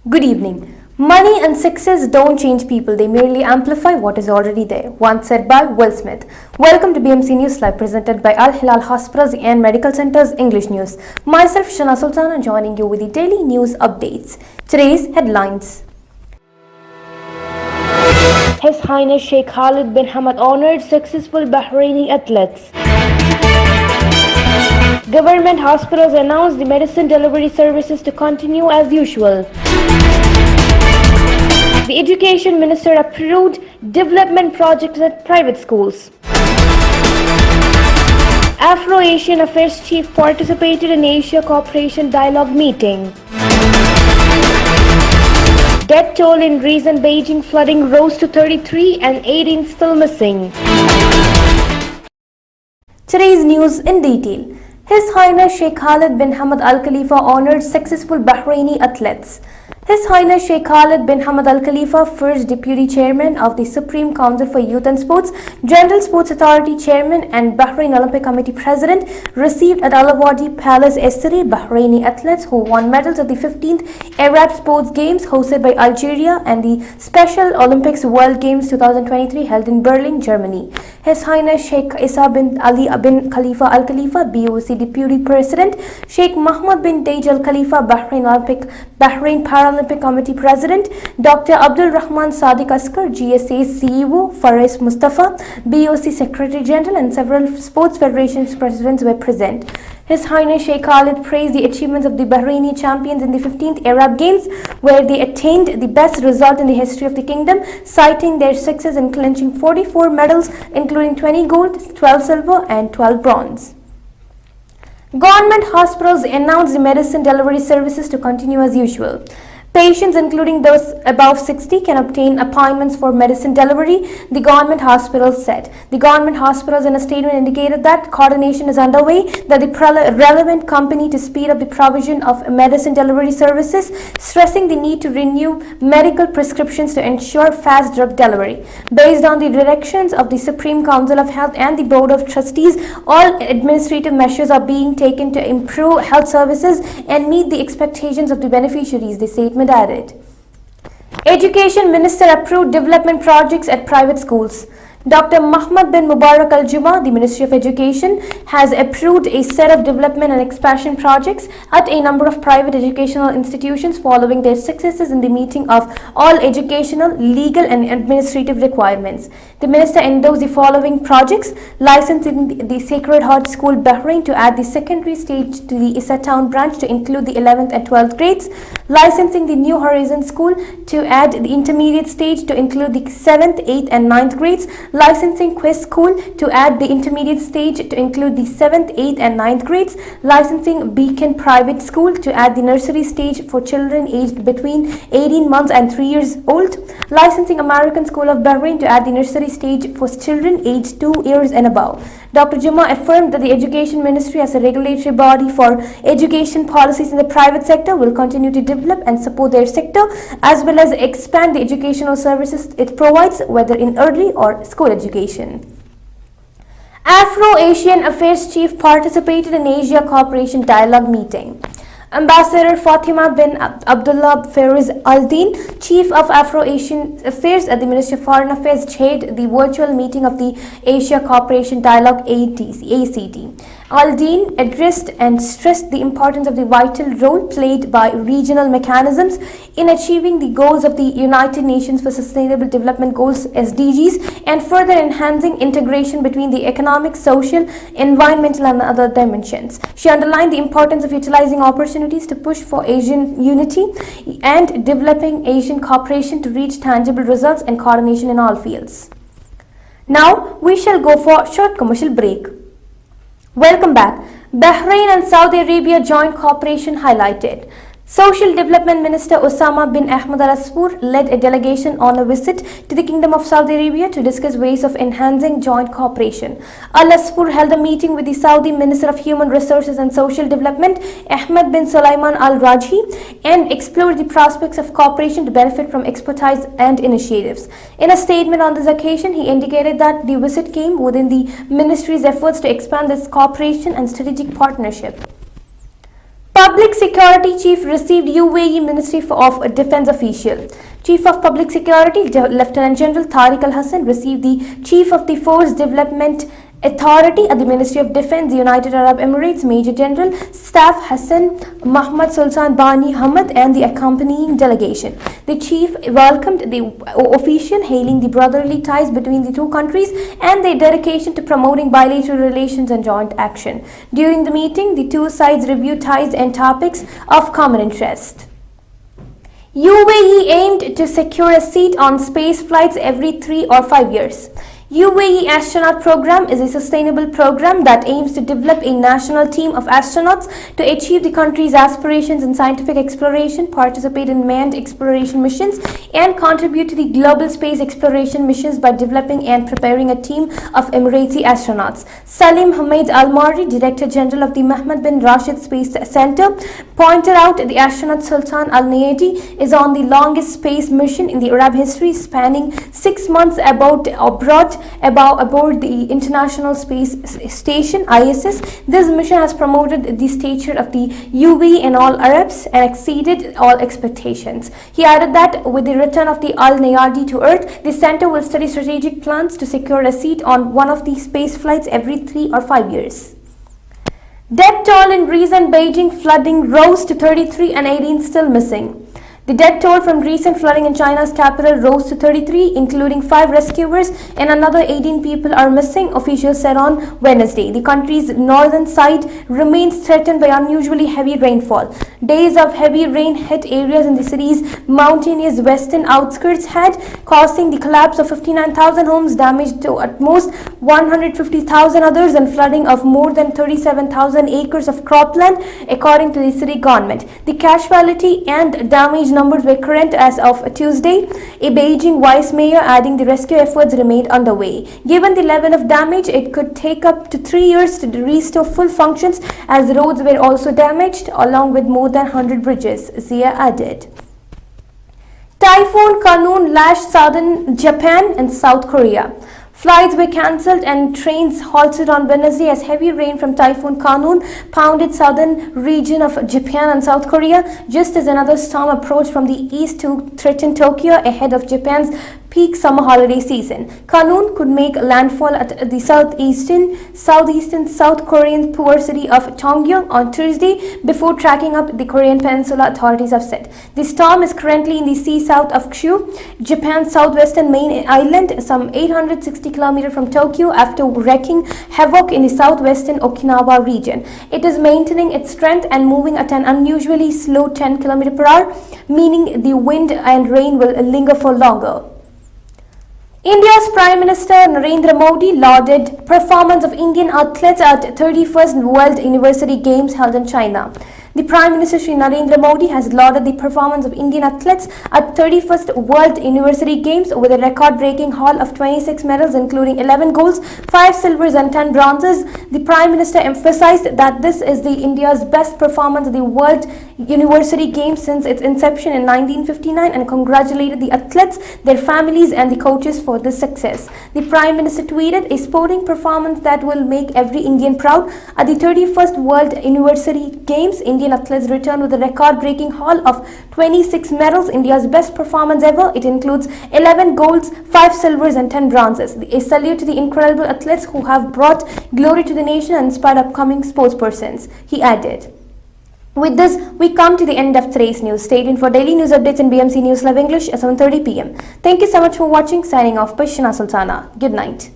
Good evening. Money and success don't change people, they merely amplify what is already there. Once said by Will Smith. Welcome to BMC News Live, presented by Al Hilal Hospitals and Medical Centers English News. Myself, Shana Sultana, joining you with the daily news updates. Today's headlines. His Highness Sheikh Khalid bin Hamad honored successful Bahraini athletes. Government hospitals announced the medicine delivery services to continue as usual. The Education Minister approved development projects at private schools. Afro-Asian Affairs Chief participated in Asia Cooperation Dialogue meeting. Death toll in recent Beijing flooding rose to 33 and 18 still missing. Today's news in detail. His Highness Sheikh Khalid bin Hamad Al Khalifa honored successful Bahraini athletes. His Highness Sheikh Khalid bin Hamad Al Khalifa, first Deputy Chairman of the Supreme Council for Youth and Sports, General Sports Authority Chairman and Bahrain Olympic Committee President, received at Al Awadi Palace yesterday Bahraini athletes who won medals at the 15th Arab Sports Games hosted by Algeria and the Special Olympics World Games 2023 held in Berlin, Germany. His Highness Sheikh Isa bin Ali bin Khalifa Al Khalifa, BOC Deputy President, Sheikh Mohammed bin Tej Al Khalifa, Bahrain Paralympic Committee President, Dr. Abdul Rahman Sadiq Askar, GSA CEO, Faris Mustafa, BOC Secretary General, and several sports federations presidents were present. His Highness Sheikh Khalid praised the achievements of the Bahraini champions in the 15th Arab Games, where they attained the best result in the history of the kingdom, citing their success in clinching 44 medals, including 20 gold, 12 silver, and 12 bronze. Government hospitals announced the medicine delivery services to continue as usual. Patients, including those above 60, can obtain appointments for medicine delivery, the government hospitals said. The government hospitals in a statement indicated that coordination is underway that the relevant company to speed up the provision of medicine delivery services, stressing the need to renew medical prescriptions to ensure fast drug delivery. Based on the directions of the Supreme Council of Health and the Board of Trustees, all administrative measures are being taken to improve health services and meet the expectations of the beneficiaries, the statement added. Education Minister approved development projects at private schools. Dr. Muhammad bin Mubarak Al-Juma, the Ministry of Education, has approved a set of development and expansion projects at a number of private educational institutions following their successes in the meeting of all educational, legal and administrative requirements. The Minister endorsed the following projects: licensing the Sacred Heart School Bahrain to add the secondary stage to the Issa Town branch to include the 11th and 12th grades, licensing the New Horizon School to add the intermediate stage to include the 7th, 8th and 9th grades, licensing Quest School to add the intermediate stage to include the 7th, 8th and 9th grades, licensing Beacon Private School to add the nursery stage for children aged between 18 months and 3 years old, licensing American School of Bahrain to add the nursery stage for children aged 2 years and above. Dr. Juma affirmed that the Education Ministry, as a regulatory body for education policies in the private sector, will continue to develop and support their sector as well as expand the educational services it provides, whether in early or school education. Afro-Asian Affairs Chief participated in Asia Cooperation Dialogue meeting. Ambassador Fatima bin Abdullah Faiz Al-Din, Chief of Afro-Asian Affairs at the Ministry of Foreign Affairs, chaired the virtual meeting of the Asia Cooperation Dialogue ACT. Al-Din addressed and stressed the importance of the vital role played by regional mechanisms in achieving the goals of the United Nations for Sustainable Development Goals (SDGs) and further enhancing integration between the economic, social, environmental and other dimensions. She underlined the importance of utilizing opportunities to push for Asian unity and developing Asian cooperation to reach tangible results and coordination in all fields. Now we shall go for a short commercial break. Welcome back. Bahrain and Saudi Arabia joint cooperation highlighted. Social Development Minister Osama bin Ahmed Al Asfour led a delegation on a visit to the Kingdom of Saudi Arabia to discuss ways of enhancing joint cooperation. Al Asfour held a meeting with the Saudi Minister of Human Resources and Social Development, Ahmed bin Sulaiman Al Rajhi, and explored the prospects of cooperation to benefit from expertise and initiatives. In a statement on this occasion, he indicated that the visit came within the ministry's efforts to expand this cooperation and strategic partnership. Public Security Chief received UAE Ministry of Defense official. Chief of Public Security, Lieutenant General Tariq Al Hassan, received the Chief of the Force Development Authority at the Ministry of Defense, the United Arab Emirates, Major General Staff Hassan Mohammed Sultan Bani Hamad, and the accompanying delegation. The chief welcomed the official, hailing the brotherly ties between the two countries and their dedication to promoting bilateral relations and joint action. During the meeting, the two sides reviewed ties and topics of common interest. UAE aimed to secure a seat on space flights every 3 or 5 years. UAE Astronaut Program is a sustainable program that aims to develop a national team of astronauts to achieve the country's aspirations in scientific exploration, participate in manned exploration missions, and contribute to the global space exploration missions by developing and preparing a team of Emirati astronauts. Salim Hamid Al-Mari, Director General of the Mohammed bin Rashid Space Center, pointed out the astronaut Sultan Al-Nayadi is on the longest space mission in the Arab history, spanning 6 months aboard the International Space Station (ISS). This mission has promoted the stature of the UAE in all Arabs and exceeded all expectations. He added that with the return of the Al-Nayadi to Earth, the center will study strategic plans to secure a seat on one of the space flights every 3 or 5 years. Death toll in recent Beijing flooding rose to 33 and 18 still missing. The death toll from recent flooding in China's capital rose to 33, including 5 rescuers, and another 18 people are missing, officials said on Wednesday. The country's northern side remains threatened by unusually heavy rainfall. Days of heavy rain hit areas in the city's mountainous western outskirts, causing the collapse of 59,000 homes, damage to at most 150,000 others, and flooding of more than 37,000 acres of cropland, according to the city government. The casualty and damage numbers were current as of Tuesday, a Beijing vice mayor adding the rescue efforts remained underway. Given the level of damage, it could take up to 3 years to restore full functions, as roads were also damaged, along with more than 100 bridges, Zia added. Typhoon Kanun lashed southern Japan and South Korea. Flights were cancelled and trains halted on Wednesday as heavy rain from Typhoon Kanun pounded southern region of Japan and South Korea, just as another storm approached from the east to threaten Tokyo ahead of Japan's peak summer holiday season. Kanun could make landfall at the southeastern South Korean poor city of Cheonggyong on Thursday before tracking up the Korean peninsula, authorities have said. The storm is currently in the sea south of Kyushu, Japan's southwestern main island, some 860 kilometers from Tokyo, after wreaking havoc in the southwestern Okinawa region. It is maintaining its strength and moving at an unusually slow 10 km per hour, meaning the wind and rain will linger for longer. India's Prime Minister Narendra Modi lauded performance of Indian athletes at 31st World University Games held in China. The Prime Minister Shri Narendra Modi has lauded the performance of Indian athletes at 31st World University Games with a record-breaking haul of 26 medals, including 11 golds, 5 silvers and 10 bronzes. The Prime Minister emphasized that this is India's best performance at the World University Games since its inception in 1959 and congratulated the athletes, their families and the coaches for this success. The Prime Minister tweeted, "A sporting performance that will make every Indian proud. At the 31st World University Games, Indian athletes returned with a record-breaking haul of 26 medals, India's best performance ever. It includes 11 golds, 5 silvers and 10 bronzes. A salute to the incredible athletes who have brought glory to the nation and inspired upcoming sportspersons," he added. With this, we come to the end of today's news. Stay tuned for daily news updates in BMC News Live English at 7:30 p.m. Thank you so much for watching. Signing off by Shina Sultana. Good night.